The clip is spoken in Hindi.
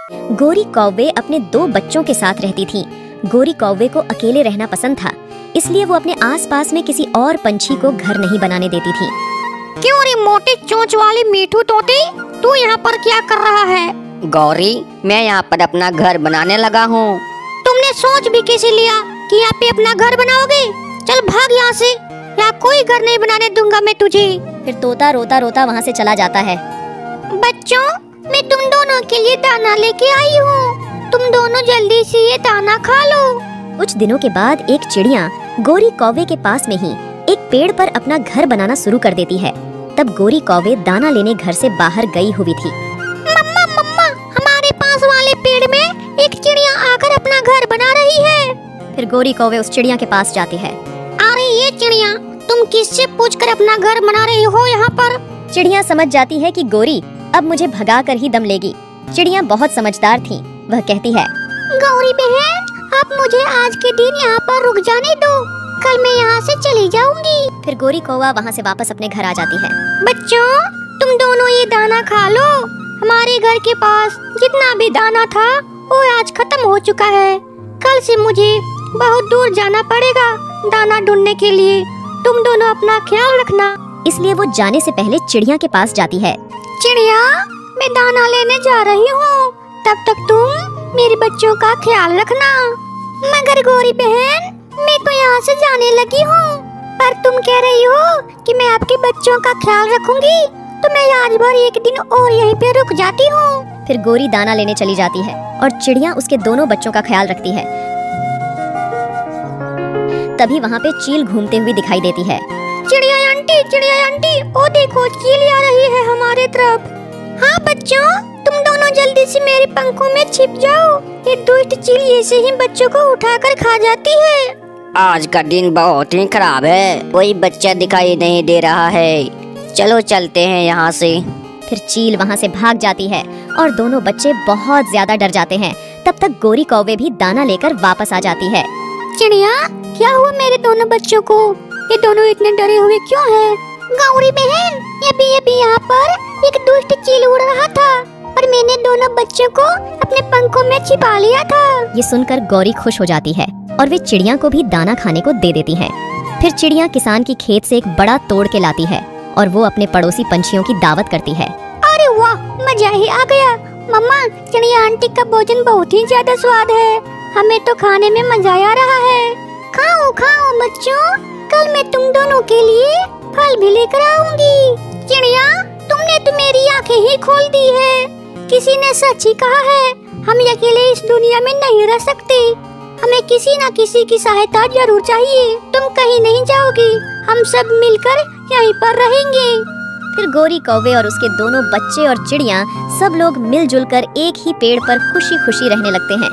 गोरी कौवे अपने 2 बच्चों के साथ रहती थी। गोरी कौवे को अकेले रहना पसंद था, इसलिए वो अपने आसपास में किसी और पंछी को घर नहीं बनाने देती थी। क्यों रे मोटे चोंच वाले मीठू तोते, तू यहाँ पर क्या कर रहा है? गौरी, मैं यहाँ पर अपना घर बनाने लगा हूँ। तुमने सोच भी कैसे लिया कि यहाँ पे अपना घर बनाओगे? चल भाग यहाँ से, यहाँ कोई घर नहीं बनाने दूंगा मैं तुझे। फिर तोता रोता रोता वहाँ से चला जाता है। बच्चों, मैं तुम दोनों के लिए दाना लेके आई हूँ, तुम दोनों जल्दी से ये दाना खा लो। कुछ दिनों के बाद एक चिड़िया गोरी कौवे के पास में ही एक पेड़ पर अपना घर बनाना शुरू कर देती है। तब गोरी कौवे दाना लेने घर से बाहर गई हुई थी। मम्मा मम्मा, हमारे पास वाले पेड़ में एक चिड़िया आकर अपना घर बना रही है। फिर गोरी कौवे उस चिड़िया के पास जाती है। अरे ये चिड़िया, तुम किससे पूछकर अपना घर बना रही हो यहाँ पर? चिड़िया समझ जाती है कि गोरी अब मुझे भगा कर ही दम लेगी। चिड़िया बहुत समझदार थी। वह कहती है, गौरी बहन, आप मुझे आज के दिन यहाँ पर रुक जाने दो, कल मैं यहाँ से चली जाऊंगी। फिर गोरी कौवा वहाँ से वापस अपने घर आ जाती है। बच्चों, तुम दोनों ये दाना खा लो। हमारे घर के पास जितना भी दाना था वो आज खत्म हो चुका है। कल से मुझे बहुत दूर जाना पड़ेगा दाना ढूंढने के लिए। तुम दोनों अपना ख्याल रखना। इसलिए वो जाने से पहले चिड़िया के पास जाती है। चिड़िया, मैं दाना लेने जा रही हूँ, तब तक तुम मेरे बच्चों का ख्याल रखना। मगर गौरी बहन, मैं तो यहाँ से जाने लगी हूँ, पर तुम कह रही हो कि मैं आपके बच्चों का ख्याल रखूंगी, तो मैं आज भर एक दिन और यहीं पे रुक जाती हूँ। फिर गोरी दाना लेने चली जाती है और चिड़िया उसके दोनों बच्चों का ख्याल रखती है। तभी वहाँ पे चील घूमते हुए दिखाई देती है। चिड़िया आंटी, ओ देखो, चील आ रही है हमारे तरफ। हाँ बच्चों, तुम दोनों जल्दी से मेरे पंखों में छिप जाओ। ये दुष्ट चील ऐसे ही बच्चों को उठाकर खा जाती है। आज का दिन बहुत ही खराब है, कोई बच्चा दिखाई नहीं दे रहा है। चलो चलते हैं यहाँ से। फिर चील वहाँ से भाग जाती है और दोनों बच्चे बहुत ज्यादा डर जाते हैं। तब तक गोरी कौवे भी दाना लेकर वापस आ जाती है। चिड़िया, क्या हुआ मेरे दोनों बच्चों को? ये दोनों इतने डरे हुए क्यों हैं? गौरी बहन, अभी यहाँ पर एक दुष्ट चील उड़ रहा था और मैंने दोनों बच्चों को अपने पंखों में छिपा लिया था। ये सुनकर गौरी खुश हो जाती है और वे चिड़िया को भी दाना खाने को दे देती है। फिर चिड़िया किसान की खेत से एक बड़ा तोड़ के लाती है और वो अपने पड़ोसी पंछियों की दावत करती है। अरे वाह, मजा ही आ गया। मम्मा, चिड़िया आंटी का भोजन बहुत ही ज्यादा स्वाद है, हमें तो खाने में मजा आ रहा है। खाओ खाओ बच्चों, कल मैं तुम दोनों के लिए फल भी लेकर आऊंगी। चिड़िया, तुमने तो मेरी आंखें ही खोल दी है। किसी ने सच ही कहा है, हम अकेले इस दुनिया में नहीं रह सकते, हमें किसी न किसी की सहायता जरूर चाहिए। तुम कहीं नहीं जाओगी, हम सब मिलकर यहीं पर रहेंगे। फिर गोरी कौवे और उसके दोनों बच्चे और चिड़िया सब लोग मिलजुल कर एक ही पेड़ पर खुशी खुशी रहने लगते हैं।